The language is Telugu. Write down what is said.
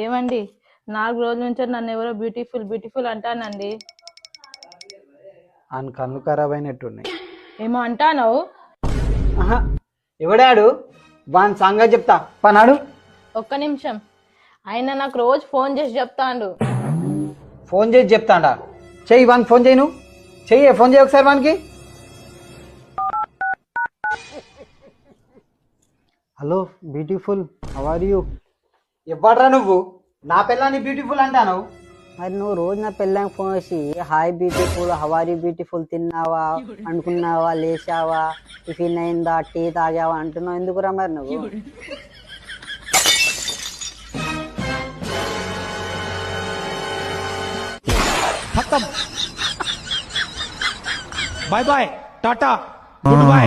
ఏమండి 4 రోజుల నుంచి నన్ను ఎవరో బ్యూటిఫుల్ బ్యూటిఫుల్ అంటానండి. ఆయన కళ్ళు ఖరాబ్ అయినట్టున్నాయి. ఏమో అంటానవు. ఆహా, ఎవడాడు? వాని సంగతి చెప్తా పనాడు. ఒక్క నిమిషం. ఆయన నాకు రోజు ఫోన్ చేసి చెప్తాండు. ఫోన్ చేసి చెప్తాడా? చెయ్యి వానికి ఫోన్ చేయి. నువ్వు ఫోన్ చేయి ఒకసారి వానికి. Hello beautiful, how are you? ఎవడ్రా నువ్వు? నా పిల్లని బ్యూటిఫుల్ అంటాను. మరి నువ్వు రోజు నా పెళ్ళానికి ఫోన్ చేసి హాయ్ బ్యూటిఫుల్, హవారీ బ్యూటిఫుల్, తిన్నావా, అనుకున్నావా, లేచావా, టిఫిన్ అయిందా, టీ తాగావా అంటున్నావు ఎందుకురా మరి నువ్వు? खत्म। Bye bye, tata, good bye.